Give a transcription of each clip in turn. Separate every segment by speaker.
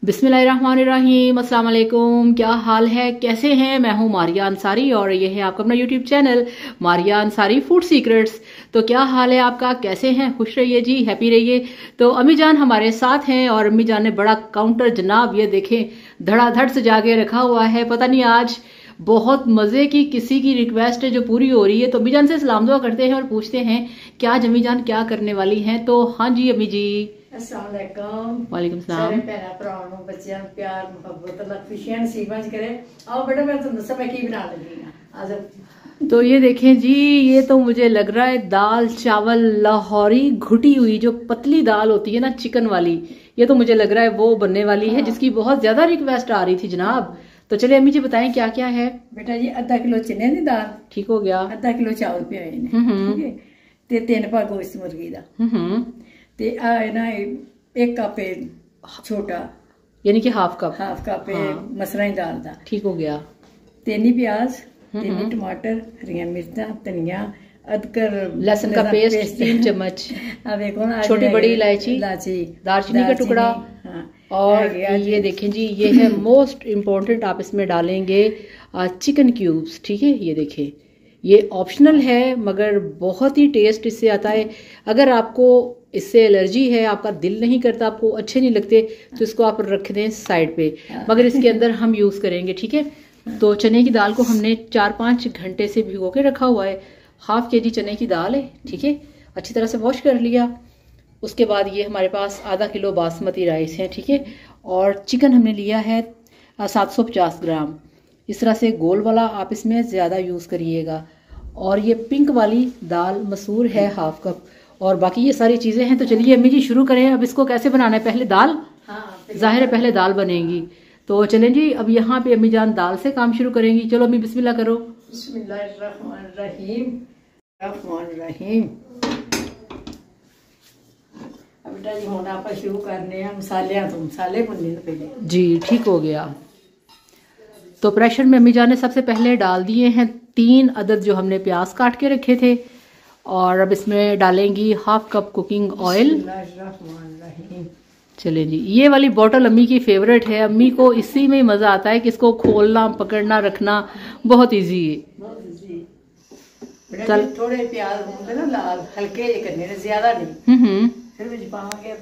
Speaker 1: बिस्मिल्लाहिर्रहमानिर्रहीम, अस्सलाम वालेकुम। क्या हाल है, कैसे हैं? मैं हूं मारिया अंसारी और ये है आपका अपना YouTube channel Maria Ansari food secrets. तो क्या हाल है आपका, कैसे हैं? खुश रहिए जी, हैप्पी रहिए। तो अम्मी जान हमारे साथ हैं और अम्मी जान ने बड़ा काउंटर जनाब ये देखें धड़ाधड़ से जाके रखा हुआ है। पता नहीं आज बहुत मजे की किसी की रिक्वेस्ट है जो पूरी हो रही है। तो अम्मी जान से सलाम दुआ करते हैं और पूछते हैं क्या अम्मी जान क्या करने वाली हैं। तो हाँ जी अम्मी जी।
Speaker 2: अस्सलाम वालेकुम।
Speaker 1: वालेकुम सलाम।
Speaker 2: सारे भैन भरावां नूं बच्चियां नूं प्यार मुहब्बत अल्लाह खुशियां नसीबां च करे। आओ बेटा मैं तुहानूं दस्सां मैं की बना लगी हां। आज
Speaker 1: तो ये देखें जी, ये तो मुझे लग रहा है दाल चावल लाहौरी घुटी हुई जो पतली दाल होती है ना चिकन वाली, ये तो मुझे लग रहा है वो बनने वाली है जिसकी बहुत ज्यादा रिक्वेस्ट आ रही थी जनाब। तो चलिए अम्मी जी बताएं क्या क्या है।
Speaker 2: बेटा जी आधा किलो चने दी दाल,
Speaker 1: ठीक हो गया।
Speaker 2: आधा किलो चावल पियाए ने, ठीक है, ते 3 भाग गोश्त मुर्गी दा, ते आ है ना 1 कप छोटा
Speaker 1: यानी कि हाफ कप
Speaker 2: मसरा दी दाल दा,
Speaker 1: ठीक हो गया।
Speaker 2: 3 प्याज, 3 टमाटर, हरियां मिर्चा, धनिया, अदरक
Speaker 1: लहसुन का पेस्ट 3 चम्मच, छोटी बड़ी इलायची, दालचीनी का टुकड़ा। और ये देखें जी, ये है मोस्ट इम्पोर्टेंट, आप इसमें डालेंगे चिकन क्यूब्स, ठीक है। ये देखें, ये ऑप्शनल है मगर बहुत ही टेस्ट इससे आता है। अगर आपको इससे एलर्जी है, आपका दिल नहीं करता, आपको अच्छे नहीं लगते, तो इसको आप रख दें साइड पे, मगर इसके अंदर हम यूज करेंगे, ठीक है। तो चने की दाल को हमने 4-5 घंटे से भिगो के रखा हुआ है। हाफ केजी चने की दाल है, ठीक है, अच्छी तरह से वॉश कर लिया। उसके बाद ये हमारे पास आधा किलो बासमती राइस है, ठीक है। और चिकन हमने लिया है 750 ग्राम। इस तरह से गोल वाला आप इसमें ज़्यादा यूज़ करिएगा। और ये पिंक वाली दाल मसूर है हाफ कप, और बाकी ये सारी चीज़ें हैं। तो चलिए अम्मी जी शुरू करें। अब इसको कैसे बनाना है, पहले दाल, जाहिर है पहले दाल बनेगी। तो चलें जी, अब यहाँ पे अम्मी जान दाल से काम शुरू करेंगी। चलो अम्मी बिस्मिल्लाह करो।
Speaker 2: बिस्मिल्लाहिर्रहमानिर्रहीम। बेटा जी हुण आप शुरू करने हैं मसालियां तो मसाले भुनने पहले
Speaker 1: जी, ठीक हो गया। तो प्रेशर में अम्मी जान ने सबसे पहले डाल दिए हैं 3 अदद जो हमने प्याज काट के रखे थे। और अब इसमें डालेंगी हाफ कप कुकिंग ऑयल। चले जी, ये वाली बोतल अम्मी की फेवरेट है, अम्मी को इसी में मजा आता है कि इसको खोलना पकड़ना रखना बहुत इजी है।
Speaker 2: चल थोड़े प्याज होंगे ना लाल, हल्के करने ने, ज्यादा नहीं। फिर विच पावांगे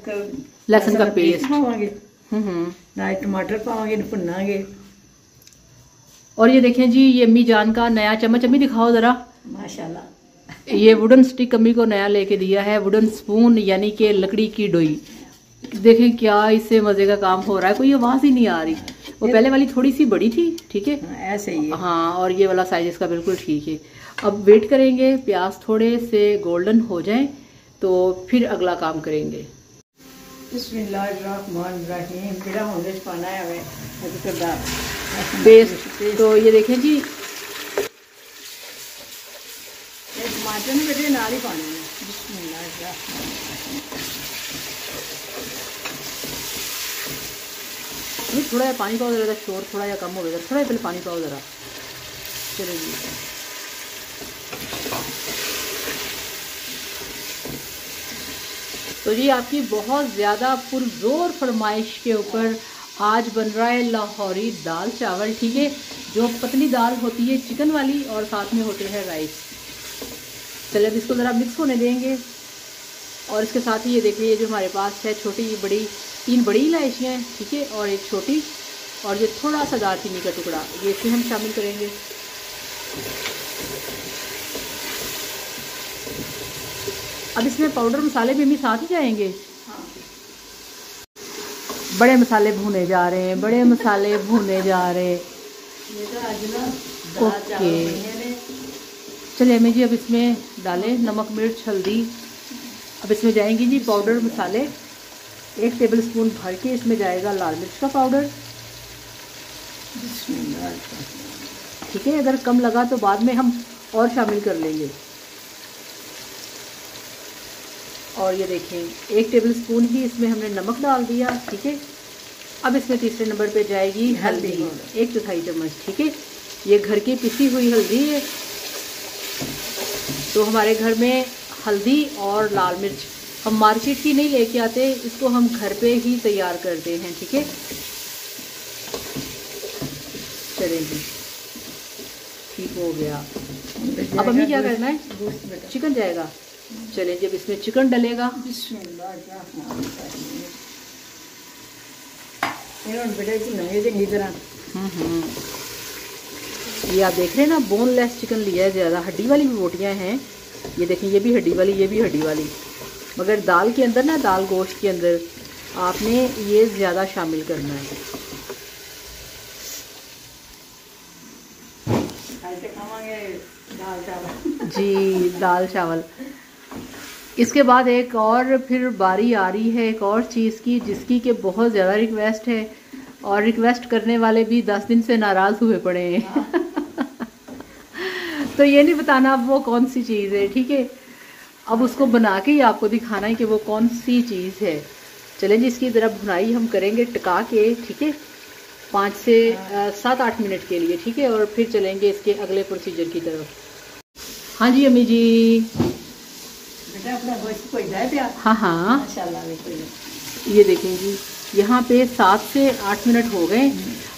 Speaker 1: लहसुन का पेस्ट
Speaker 2: पावांगे, नाल टमाटर पावांगे, भुनांगे।
Speaker 1: और ये देखें जी, ये अम्मी जान का नया चम्मच, अम्मी दिखाओ जरा।
Speaker 2: माशाल्लाह,
Speaker 1: ये वुडन स्टिक अम्मी को नया लेके दिया है, वुडन स्पून यानी कि लकड़ी की डोई। देखें क्या इससे मजे का काम हो रहा है, कोई आवाज ही नहीं आ रही। वो पहले वाली थोड़ी सी बड़ी थी, ठीक है,
Speaker 2: ऐसे ही है।
Speaker 1: हाँ, और ये वाला साइज इसका बिल्कुल ठीक है। अब वेट करेंगे प्याज थोड़े से गोल्डन हो जाए तो फिर अगला काम करेंगे।
Speaker 2: बिस्मिल्लाहिर्रहमानिर्रहीम। बिना होने पाना है
Speaker 1: पेस्ट। तो ये देखें जी,
Speaker 2: टमाटर में बेटे नाल ही पाने हैं।
Speaker 1: नहीं, थोड़ा पानी पाओ जरा, शोर थोड़ा या कम हो गया, थोड़ा पहले पानी पाओ जरा। चलो जी, तो जी आपकी बहुत ज़्यादा पुरजोर फरमाइश के ऊपर आज बन रहा है लाहौरी दाल चावल, ठीक है, जो पतली दाल होती है चिकन वाली और साथ में होते हैं राइस। चलिए अब इसको ज़रा मिक्स होने देंगे। और इसके साथ ही ये देखिए, ये जो हमारे पास है छोटी बड़ी 3 बड़ी इलायचियाँ हैं, ठीक है, और एक छोटी, और ये थोड़ा सा दालचीनी का टुकड़ा, ये इसमें हम शामिल करेंगे। अब इसमें पाउडर मसाले भी हमें साथ ही जाएंगे। बड़े मसाले भुने जा रहे हैं, बड़े मसाले भुने जा रहे। ओके, चलिए अम्मी जी अब इसमें डालें नमक मिर्च हल्दी। अब इसमें जाएंगी जी पाउडर मसाले। 1 टेबल स्पून भर के इसमें जाएगा लाल मिर्च का पाउडर, ठीक है। अगर कम लगा तो बाद में हम और शामिल कर लेंगे। और ये देखें 1 टेबल स्पून ही इसमें हमने नमक डाल दिया, ठीक है। अब इसमें तीसरे नंबर पे जाएगी हल्दी, 1/4 चम्मच, ठीक है। ये घर की पिसी हुई हल्दी है। तो हमारे घर में हल्दी और लाल मिर्च हम मार्केट की नहीं लेके आते, इसको हम घर पे ही तैयार करते हैं। ठीक है, चलें जी, ठीक हो गया। अब हमें क्या करना है, चिकन जाएगा। चलें, जब इसमें चिकन डलेगा, ये आप देख रहे हैं ना, बोनलेस चिकन लिया है ज़्यादा। हड्डी वाली भी बोटियाँ हैं, ये देखें, ये भी हड्डी वाली, ये भी हड्डी वाली। मगर दाल के अंदर ना, दाल गोश्त के अंदर आपने ये ज़्यादा शामिल करना है। जी, दाल चावल। इसके बाद एक और फिर बारी आ रही है एक और चीज़ की, जिसकी कि बहुत ज़्यादा रिक्वेस्ट है, और रिक्वेस्ट करने वाले भी 10 दिन से नाराज़ हुए पड़े हैं। तो ये नहीं बताना अब वो कौन सी चीज़ है। ठीक है, अब उसको बना के ही आपको दिखाना है कि वो कौन सी चीज़ है। चलें जी, इसकी ज़रा भुनाई हम करेंगे टिका के। ठीक है, 5 से 7-8 मिनट के लिए। ठीक है, और फिर चलेंगे इसके अगले प्रोसीजर की तरफ। हाँ जी अम्मी जी।
Speaker 2: बेटा अपना गोश्त कोई जाए प्यार।
Speaker 1: हाँ हाँ,
Speaker 2: माशाल्लाह।
Speaker 1: ये देखें जी, यहाँ पे 7 से 8 मिनट हो गए।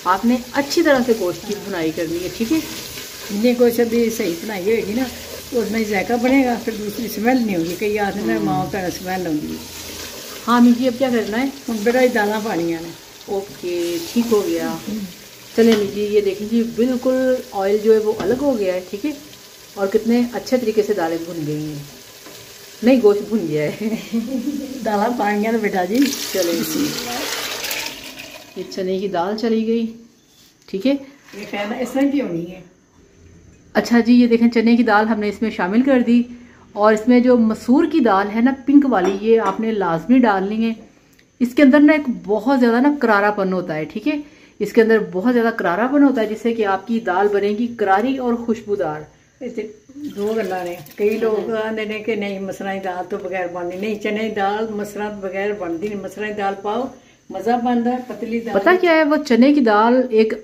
Speaker 1: आपने अच्छी तरह से गोश्त की भुनाई करनी है। ठीक है,
Speaker 2: जितनी गोश्त भी सही बनाई होगी ना, उसमें जायका बनेगा, फिर दूसरी स्मेल नहीं होगी। कई आते ना माओ का स्मेल होगी।
Speaker 1: हाँ अम्मी जी, अब क्या करना है,
Speaker 2: हम बेटा ही दाना पानिया ने।
Speaker 1: ओके, ठीक हो गया। चले अम्मी जी, ये देखें जी, बिल्कुल ऑयल जो है वो अलग हो गया है। ठीक है, और कितने अच्छे तरीके से दालें भुन गई हैं, नहीं गोश्त भुन गया है।
Speaker 2: दाला पानिया ने बेटा जी।
Speaker 1: चले जी, ये चने की दाल चली गई। ठीक है,
Speaker 2: ये कहना इसमें भी होनी है।
Speaker 1: अच्छा जी, ये देखें, चने की दाल हमने इसमें शामिल कर दी, और इसमें जो मसूर की दाल है ना, पिंक वाली, ये आपने लाजमी डालनी है। इसके अंदर ना एक बहुत ज़्यादा ना करारापन होता है। ठीक है, इसके अंदर बहुत ज़्यादा करारापन होता है, जिससे कि आपकी दाल बनेगी करारी और खुशबूदार।
Speaker 2: दो गल्लां ने, कई लोग आंदे ने कि नहीं मसरां दी दाल तो बगैर बननी नहीं। चने की दाल मसरां तो बगैर बनती नहीं। मसरां दी दाल पाओ, मज़ा बनता है। पतली दाल,
Speaker 1: पता क्या है, वो चने की दाल एक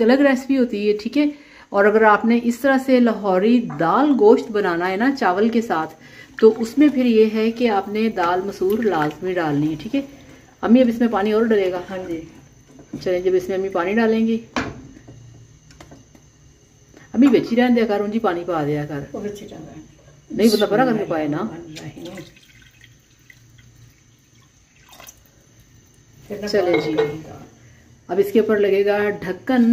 Speaker 1: अलग रेसिपी होती है। ठीक है, और अगर आपने इस तरह से लाहौरी दाल गोश्त बनाना है ना चावल के साथ, तो उसमें फिर ये है कि आपने दाल मसूर लाजमी डालनी है। ठीक है, अम्मी अब इसमें पानी और डलेगा।
Speaker 2: हाँ जी,
Speaker 1: चलें, जब इसमें अम्मी पानी डालेंगी, अम्मी बेची रहने दिया कर, उंजी पानी पा दिया कर, नहीं पता परा करके पाए ना। चले जी, अब इसके ऊपर लगेगा ढक्कन।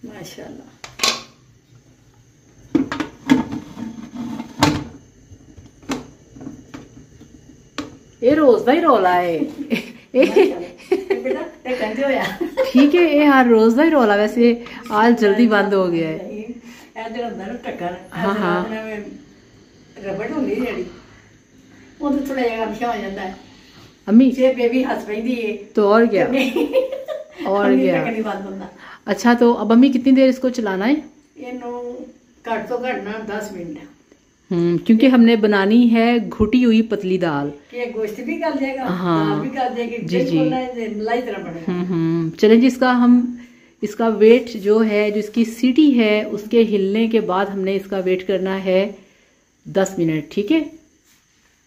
Speaker 2: माशाल्लाह,
Speaker 1: ये रोज भाई रोला है। ठीक है, ये हर रोज का ही रौला। वैसे आज जल्दी बंद हो गया है। हाँ हाँ,
Speaker 2: रबड़ होंदी जेडी वो तो थोड़ा जगह पिछा हो जाता है।
Speaker 1: अम्मी
Speaker 2: से बेबी हंस पैंदी है
Speaker 1: तो और क्या, और क्या। अच्छा, तो अब अम्मी कितनी देर इसको चलाना है?
Speaker 2: इनू घट तो घट ना 10 मिनट।
Speaker 1: क्योंकि हमने बनानी है घुटी हुई पतली दाल।
Speaker 2: कि गोश्त भी कर देगा,
Speaker 1: हाँ,
Speaker 2: दाल भी कर देगी,
Speaker 1: जी जी,
Speaker 2: मलाई तरह बनेगा।
Speaker 1: चलें जी, इसका वेट जो है, जो इसकी सीटी है, उसके हिलने के बाद हमने इसका वेट करना है 10 मिनट। ठीक है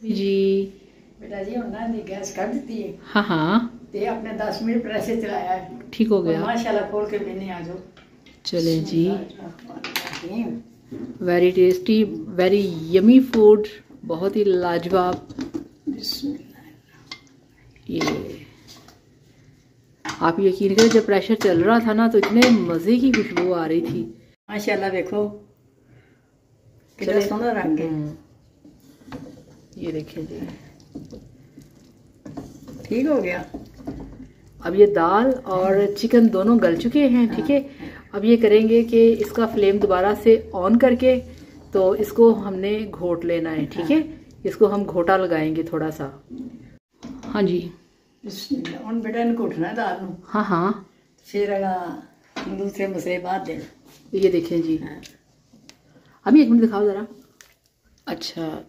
Speaker 1: जी।
Speaker 2: बेटा जी उन्होंने दी गैस कर दी है।
Speaker 1: हाँ हाँ,
Speaker 2: ते आपने 10 मिनट प्रेस चलाया है।
Speaker 1: ठीक हो गया।
Speaker 2: माशाल्लाह, खोल के मैंने आ जाओ।
Speaker 1: चलें जी, very tasty, very yummy food, बहुत ही लाजवाब। ये आप यकीन करें, जब प्रेशर चल रहा था ना, तो इतने मज़े की खुशबू आ रही थी।
Speaker 2: माशाल्लाह, देखो कितना सुंदर रंग है।
Speaker 1: ये देखें जी,
Speaker 2: ठीक हो गया।
Speaker 1: अब ये दाल और चिकन दोनों गल चुके हैं। ठीक है, अब ये करेंगे कि इसका फ्लेम दोबारा से ऑन करके, तो इसको हमने घोट लेना है। ठीक है, इसको हम घोटा लगाएंगे थोड़ा सा। हाँ जी,
Speaker 2: उन बेटा ने घोटना है दाल ਨੂੰ।
Speaker 1: हाँ हाँ,
Speaker 2: फिर दूसरे मसले बाद देना।
Speaker 1: ये देखें जी, अभी 1 मिनट दिखाओ ज़रा। अच्छा,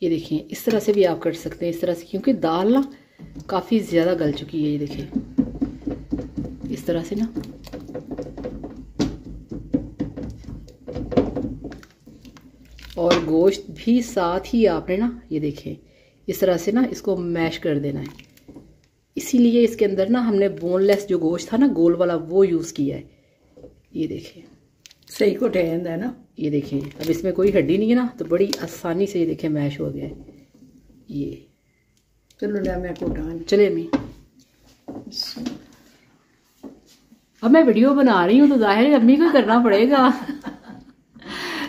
Speaker 1: ये देखें, इस तरह से भी आप कर सकते हैं, इस तरह से, क्योंकि दाल ना काफ़ी ज़्यादा गल चुकी है। ये देखें, इस तरह से ना। और गोश्त भी साथ ही आपने ना ये देखें इस तरह से ना इसको मैश कर देना है। इसीलिए इसके अंदर ना हमने बोनलेस जो गोश्त था ना गोल वाला वो यूज़ किया है। ये देखें
Speaker 2: सही को ठहरता है ना।
Speaker 1: ये देखें अब इसमें कोई हड्डी नहीं है ना, तो बड़ी आसानी से ये देखें मैश हो गया है ये।
Speaker 2: चलो ले मैं कोटान
Speaker 1: चले अम्मी, अब मैं वीडियो बना रही हूँ तो जाहिर है अम्मी को करना पड़ेगा।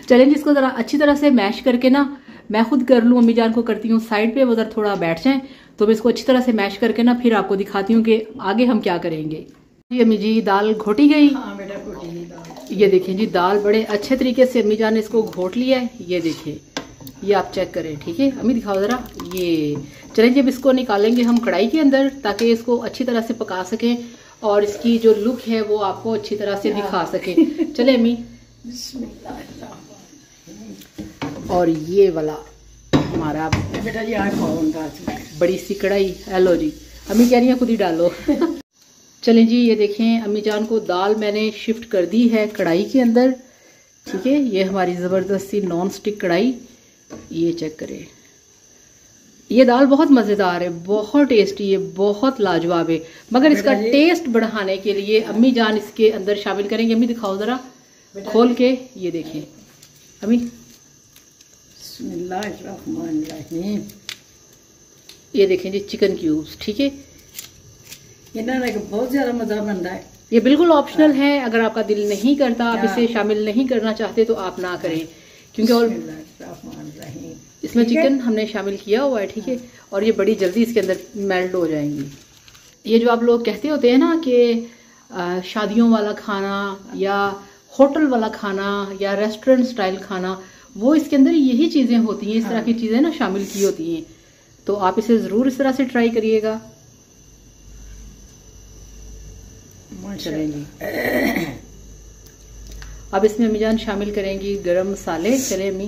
Speaker 1: चलें जिसको ज़रा अच्छी तरह से मैश करके ना मैं खुद कर लूँ, अम्मी जान को करती हूँ साइड पे, वो उधर थोड़ा बैठ जाएं तो मैं इसको अच्छी तरह से मैश करके ना फिर आपको दिखाती हूँ कि आगे हम क्या करेंगे। जी अम्मी जी दाल घोटी गई।
Speaker 2: हाँ बेटा घोटी गई दाल।
Speaker 1: ये देखें जी दाल बड़े अच्छे तरीके से अम्मी जान ने इसको घोट लिया है। ये देखें ये आप चेक करें, ठीक है अम्मी दिखाओ ज़रा। ये चलें जब इसको निकालेंगे हम कढ़ाई के अंदर ताकि इसको अच्छी तरह से पका सकें और इसकी जो लुक है वो आपको अच्छी तरह से दिखा सकें। चले अम्मी। और ये वाला हमारा
Speaker 2: बेटा जी आज
Speaker 1: बड़ी सी कढ़ाई, हेलो जी अम्मी कह रही है खुद ही डालो। चलें जी ये देखें अम्मी जान को दाल मैंने शिफ्ट कर दी है कढ़ाई के अंदर, ठीक है। ये हमारी ज़बरदस्ती नॉन स्टिक कढ़ाई, ये चेक करें। ये दाल बहुत मज़ेदार है, बहुत टेस्टी है, बहुत लाजवाब है, मगर इसका टेस्ट बढ़ाने के लिए अम्मी जान इसके अंदर शामिल करेंगे। अम्मी दिखाओ ज़रा खोल के, ये देखें अम्मी।
Speaker 2: बिस्मिल्लाहिर्रहमानिर्रहीम।
Speaker 1: ये देखें जी चिकन क्यूब्स, ठीक है।
Speaker 2: इन्होंने बहुत ज़्यादा मज़ा बनता है।
Speaker 1: ये बिल्कुल ऑप्शनल है, अगर आपका दिल नहीं करता, आप इसे शामिल नहीं करना चाहते तो आप ना करें, क्योंकि और इसमें चिकन हमने शामिल किया हुआ है, ठीक है। और ये बड़ी जल्दी इसके अंदर मेल्ट हो जाएंगी। ये जो आप लोग कहते होते हैं ना कि शादियों वाला खाना या होटल वाला खाना या रेस्टोरेंट स्टाइल खाना, वो इसके अंदर यही चीज़ें होती हैं, इस तरह की चीज़ें ना शामिल की होती हैं। तो आप इसे ज़रूर इस तरह से ट्राई करिएगा। चलेंगी अब इसमें अम्मी जान शामिल करेंगी गरम मसाले। चले अम्मी,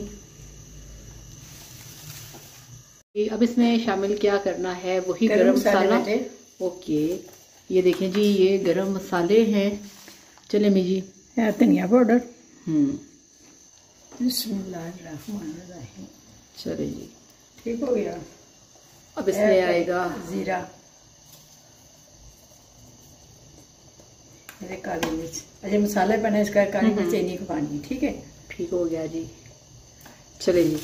Speaker 1: अब इसमें शामिल क्या करना है, वही गरम मसाला। ओके ये देखें जी ये गरम मसाले हैं। चले अम्मी जी
Speaker 2: धनिया पाउडर।
Speaker 1: चले जी
Speaker 2: ठीक हो गया।
Speaker 1: अब इसमें आएगा
Speaker 2: जीरा, काली मिर्च। अच्छा मसाले बने इसका काली मिर्च नहीं पानी, ठीक है
Speaker 1: ठीक हो गया जी। चले जी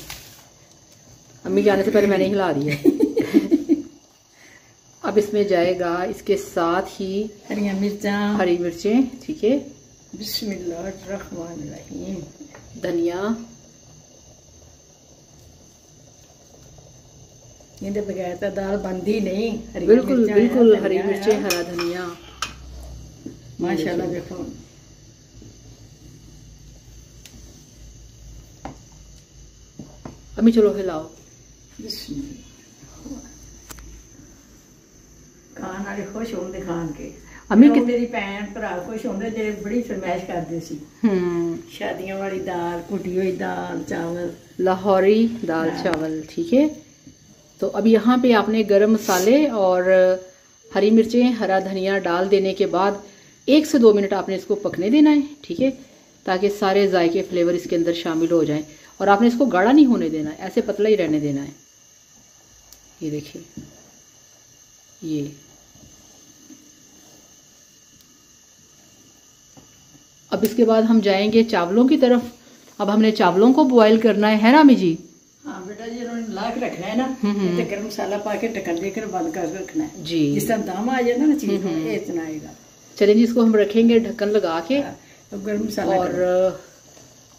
Speaker 1: अम्मी जाने से पहले मैंने हिला दिया। अब इसमें जाएगा इसके साथ ही
Speaker 2: हरी
Speaker 1: मिर्चें, ठीक है।
Speaker 2: बिस्मिल्लाहिर्रहमानिर्रहीम।
Speaker 1: धनिया,
Speaker 2: ये बगैर तो दाल बनती नहीं।
Speaker 1: बिल्कुल बिल्कुल हरी मिर्चें, हरा धनिया
Speaker 2: माशाल्लाह। देखो
Speaker 1: अम्मी चलो हिलाओ।
Speaker 2: खान वाले खुश होंगे खान के।
Speaker 1: अम्मी
Speaker 2: मेरी भैन भरा खुश होंगे जे बड़ी फरमाइश करते सी। शादियों वाली दाल, कुटी हुई दाल चावल,
Speaker 1: लाहौरी दाल चावल, ठीक है। तो अब यहाँ पे आपने गरम मसाले और हरी मिर्चें, हरा धनिया डाल देने के बाद 1 से 2 मिनट आपने इसको पकने देना है, ठीक है, ताकि सारे जायके फ्लेवर इसके अंदर शामिल हो जाएं। और आपने इसको गाढ़ा नहीं होने देना है, ऐसे पतला ही रहने देना है। ये देखिए ये अब इसके बाद हम जाएंगे चावलों की तरफ। अब हमने चावलों को बॉयल करना है ना अम्मी जी?
Speaker 2: हाँ बेटा जी ला के रखना है ना, तो गरम मसाला पा के ढक्कन देकर बंद कर रखना है
Speaker 1: जी।
Speaker 2: जिस तरह दाम आ जाए ना चीज ये इतना आएगा।
Speaker 1: चलिए जी इसको हम रखेंगे ढक्कन लगा के।
Speaker 2: तो गरम मसाला
Speaker 1: और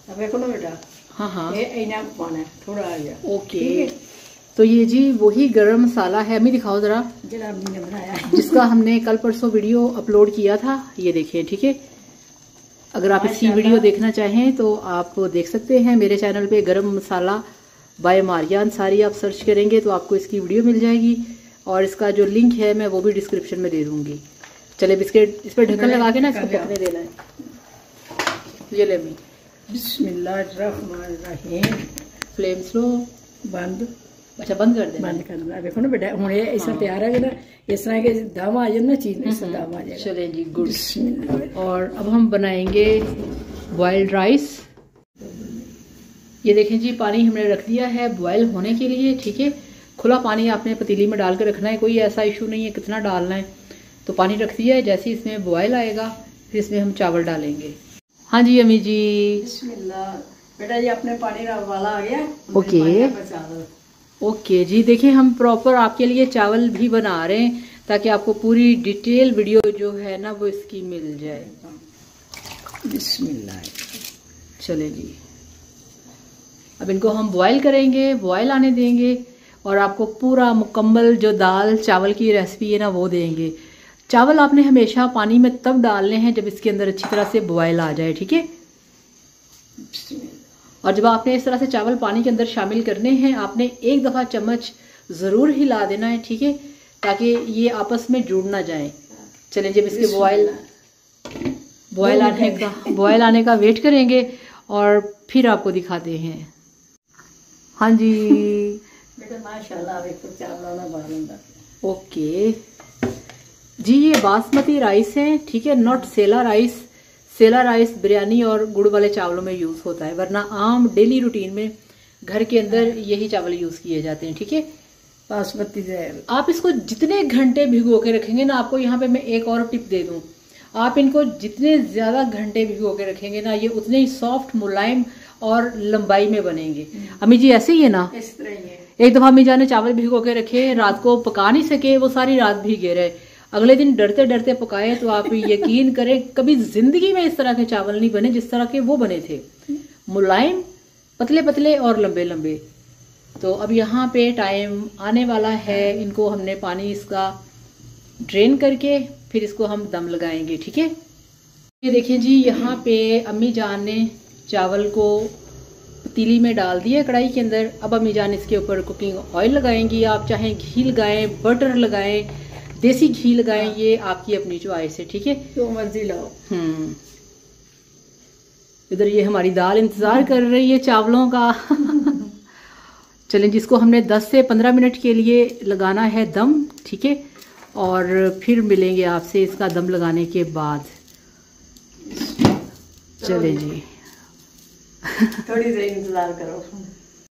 Speaker 2: अब देखो ना बेटा,
Speaker 1: हाँ
Speaker 2: ये इना पाना है थोड़ा आ गया।
Speaker 1: ओके तो ये जी वही गरम मसाला है, अम्मी दिखाओ जरा,
Speaker 2: जरा अम्मी ने बनाया
Speaker 1: जिसका हमने कल परसों वीडियो अपलोड किया था। ये देखिए, ठीक है। अगर आप इसकी वीडियो देखना चाहें तो आप देख सकते हैं मेरे चैनल पे, गरम मसाला बाय मारिया अंसारी आप सर्च करेंगे तो आपको इसकी वीडियो मिल जाएगी। और इसका जो लिंक है मैं वो भी डिस्क्रिप्शन में दे दूंगी। चले बिस्किट इस पर ढक्कन लगा के ना इसको पकने देना है। ये ले अम्मी,
Speaker 2: बिस्मिल्लाहिर्रहमानिर्रहीम।
Speaker 1: फ्लेम स्लो,
Speaker 2: बंद।
Speaker 1: अच्छा बंद कर देना,
Speaker 2: बंद कर देना। देखो ना बेटा हुणे इस तरह तैयार है ना, इस तरह के दम आ जाए ना चीज, इस तरह दम आ जाएगा।
Speaker 1: चले जी गुड। और अब हम बनाएंगे बॉइल्ड राइस। ये देखें जी, पानी हमने रख दिया है बॉयल होने के लिए, ठीक है। खुला पानी आपने पतीली में डाल कर रखना है, कोई ऐसा इशू नहीं है कितना डालना है। तो पानी रख दिया है, जैसे इसमें बॉयल आएगा फिर इसमें हम चावल डालेंगे। हाँ जी अम्मी जी।
Speaker 2: बिस्मिल्लाह। बेटा ये अपने पानी वाला आ गया।
Speaker 1: ओके जी, देखिए हम प्रॉपर आपके लिए चावल भी बना रहे हैं ताकि आपको पूरी डिटेल वीडियो जो है ना वो इसकी मिल जाए।
Speaker 2: बिस्मिल्लाह।
Speaker 1: चले जी, अब इनको हम बॉयल करेंगे, बॉयल आने देंगे और आपको पूरा मुकम्मल जो दाल चावल की रेसिपी है ना वो देंगे। चावल आपने हमेशा पानी में तब डालने हैं जब इसके अंदर अच्छी तरह से बॉयल आ जाए, ठीक है। और जब आपने इस तरह से चावल पानी के अंदर शामिल करने हैं, आपने एक दफ़ा चम्मच ज़रूर हिला देना है, ठीक है, ताकि ये आपस में जुड़ ना जाए। चलें, जब इसके बॉयल आने का वेट करेंगे और फिर आपको दिखाते हैं। हाँ जी
Speaker 2: बेटा माशाल्लाह चावल।
Speaker 1: ओके जी, ये बासमती राइस है, ठीक है, not sela rice. Sela rice biryani और गुड़ वाले चावलों में यूज़ होता है, वरना आम डेली रूटीन में घर के अंदर यही चावल यूज़ किए जाते हैं, ठीक है।
Speaker 2: बासमती
Speaker 1: आप इसको जितने घंटे भिगो के रखेंगे ना, आपको यहाँ पे मैं एक और टिप दे दूँ, आप इनको जितने ज़्यादा घंटे भिगो के रखेंगे ना, ये उतने ही सॉफ्ट मुलायम और लंबाई में बनेंगे। अम्मी जी ऐसे ही है ना?
Speaker 2: इस तरह ही है।
Speaker 1: एक दफ़ा अम्मी जान ने चावल भिगो के रखे, रात को पका नहीं सके, वो सारी रात भीगे रहे, अगले दिन डरते डरते पकाए, तो आप यकीन करें कभी जिंदगी में इस तरह के चावल नहीं बने जिस तरह के वो बने थे, मुलायम, पतले पतले और लंबे लंबे। तो अब यहाँ पे टाइम आने वाला है, इनको हमने पानी इसका ड्रेन करके फिर इसको हम दम लगाएंगे, ठीक है। ये देखिए जी, यहाँ पे अम्मी जान ने चावल को पतीली में डाल दिया कढ़ाई के अंदर। अब अम्मी जान इसके ऊपर कुकिंग ऑयल लगाएंगी, आप चाहें घी लगाएं, बटर लगाएं, देसी घी लगाएं, ये आपकी अपनी चॉइस है, ठीक है,
Speaker 2: जो मर्जी लाओ।
Speaker 1: इधर ये हमारी दाल इंतजार कर रही है चावलों का। चलें, जिसको हमने 10 से 15 मिनट के लिए लगाना है दम, ठीक है, और फिर मिलेंगे आपसे इसका दम लगाने के बाद। चलें जी,
Speaker 2: थोड़ी देर इंतजार करो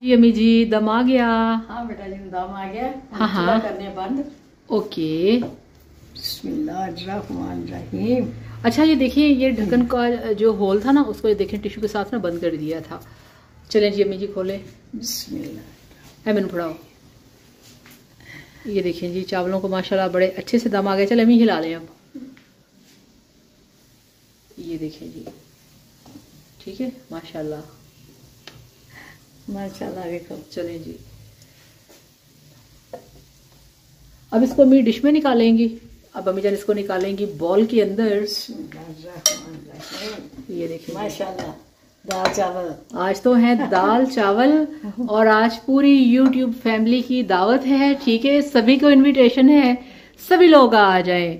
Speaker 1: जी। अम्मी जी दम आ गया।
Speaker 2: हाँ बेटा जी दम आ गया।
Speaker 1: हाँ
Speaker 2: करने बंद।
Speaker 1: ओके।
Speaker 2: बिस्मिल्लाहिर्रहमानिर्रहीम।
Speaker 1: अच्छा, ये देखिए, ये ढक्कन का जो होल था ना, उसको देखें टिश्यू के साथ ना बंद कर दिया था। चलें जी अम्मी जी खोले।
Speaker 2: बिस्मिल्लाह।
Speaker 1: मैंने पढ़ाओ। ये देखें जी, चावलों को माशाल्लाह बड़े अच्छे से दम आ गया। चले अम्मी हिला लें अब। ये देखें जी, ठीक है, माशाल्लाह
Speaker 2: माशाल्लाह। देखो,
Speaker 1: चलें जी, अब इसको अम्मी डिश में निकालेंगी। अब अम्मी जान इसको निकालेंगी बॉल के अंदर। ये देखिए
Speaker 2: माशाल्लाह, दाल चावल।
Speaker 1: आज तो है दाल चावल और आज पूरी YouTube फैमिली की दावत है, ठीक है, सभी को इनविटेशन है, सभी लोग आ जाएं।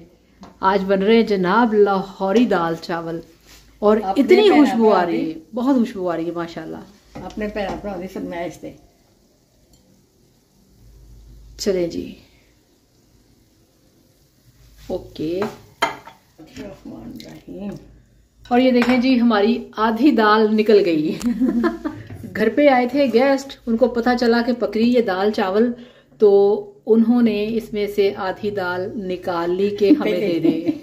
Speaker 1: आज बन रहे हैं जनाब लाहौरी दाल चावल और इतनी खुशबू आ रही है, बहुत खुशबू आ रही है माशाल्लाह।
Speaker 2: अपने पैर भरा दी फरमाइश थे।
Speaker 1: चले जी, ओके। और ये देखें जी, हमारी आधी दाल निकल गई। घर पे आए थे गेस्ट, उनको पता चला कि पक रही है दाल चावल, तो उन्होंने इसमें से आधी दाल निकाल ली के हमें दे दे।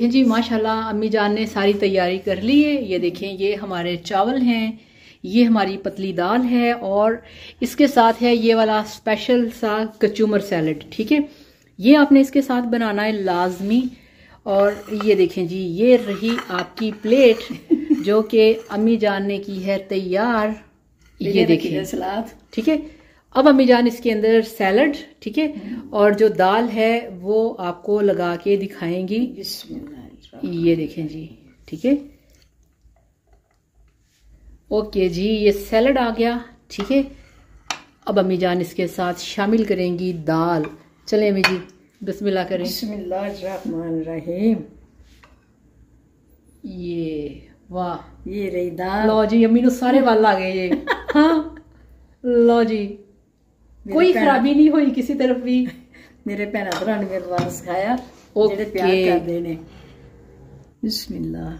Speaker 1: जी माशाल्लाह, अम्मी जान ने सारी तैयारी कर ली है। ये देखें, ये हमारे चावल हैं, ये हमारी पतली दाल है और इसके साथ है ये वाला स्पेशल सा कचूमर सैलेड, ठीक है, ये आपने इसके साथ बनाना है लाजमी। और ये देखें जी, ये रही आपकी प्लेट जो कि अम्मी जान ने की है तैयार। ये देखिए
Speaker 2: सलाद, ठीक है।
Speaker 1: अब अम्मी जान इसके अंदर सैलड, ठीक है, और जो दाल है वो आपको लगा के दिखाएंगी। ये देखें जी, ठीक है, ओके जी, ये सैलड आ गया, ठीक है। अब अम्मी जान इसके साथ शामिल करेंगी दाल। चलें अम्मी जी, बिस्मिल्लाह करें।
Speaker 2: बिस्मिल्लाहिर्रहमानिर्रहीम।
Speaker 1: ये वाह,
Speaker 2: ये रही दाल।
Speaker 1: लो जी, अम्मी नु सारे वाल आ गए ये। हाँ लो जी, कोई खराबी नहीं हुई किसी तरफ भी।
Speaker 2: मेरे भैन भरा ने मेरे वाल सिखाया, जेड़े प्यार करदे ने। बिस्मिल्लाह।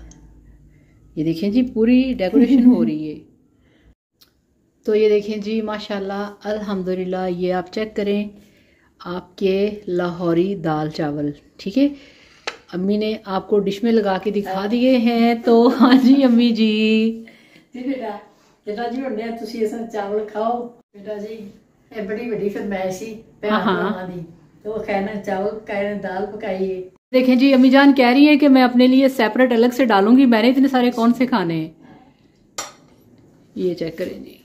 Speaker 1: ये देखें जी, पूरी डेकोरेशन हो रही है। तो ये देखें जी माशाल्लाह अल्हम्दुलिल्लाह, ये आप चेक करें आपके लाहौरी दाल चावल। ठीक है, अम्मी ने आपको डिश में लगा के दिखा दिए हैं। तो हाँ जी अम्मी जी।
Speaker 2: बेटा जी हुणे तुसी इस चावल खाओ बेटा जी, ये बड़ी बड़ी फरमाइश सी भैन दी, तो कहना चावल कहना दाल पकाइए।
Speaker 1: देखें जी अम्मी जान कह रही है कि मैं अपने लिए सेपरेट अलग से डालूंगी, मैंने इतने सारे कौन से खाने हैं। ये चेक करें जी,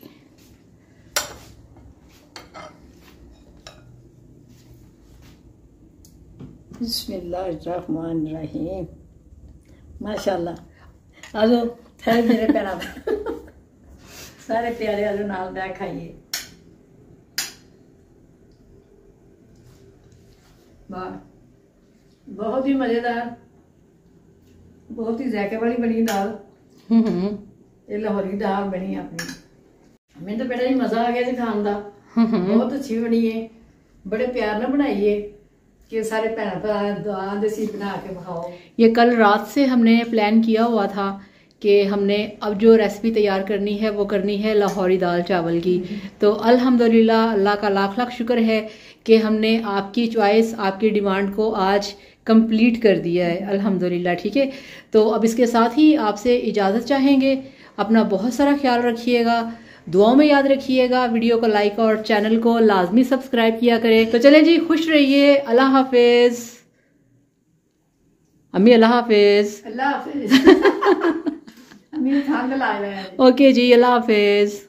Speaker 2: बिस्मिल्लाहिर्रहमानिर्रहीम। माशाल्लाह आलो थे मेरे पैरा सारे प्यारे आलो नाल बैठ खाइए। वाह, बहुत ही मजेदार, बहुत ही जायके वाली बनी दाल। ये लाहौरी दाल बनी अपनी। मैंने तो बेटा जी मजा आ गया जी खान का, बहुत अच्छी बनी है, बड़े प्यार ना बनाई है कि सारे भैन भरा देसी बना के खाओ।
Speaker 1: ये कल रात से हमने प्लान किया हुआ था कि हमने अब जो रेसिपी तैयार करनी है वो करनी है लाहौरी दाल चावल की। तो अल्हम्दुलिल्लाह अल्लाह का लाख लाख शुक्र है कि हमने आपकी चॉइस, आपकी डिमांड को आज कंप्लीट कर दिया है अल्हम्दुलिल्लाह। ठीक है, तो अब इसके साथ ही आपसे इजाज़त चाहेंगे। अपना बहुत सारा ख्याल रखिएगा, दुआओं में याद रखिएगा, वीडियो को लाइक और चैनल को लाजमी सब्सक्राइब किया करें। तो चलें जी, खुश रहिए, अल्लाह हाफिज। अम्मी अल्लाह हाफिज।
Speaker 2: अल्लाह हाफिज। अम्मी ठंड ला रहा है।
Speaker 1: ओके जी, अल्लाह हाफिज।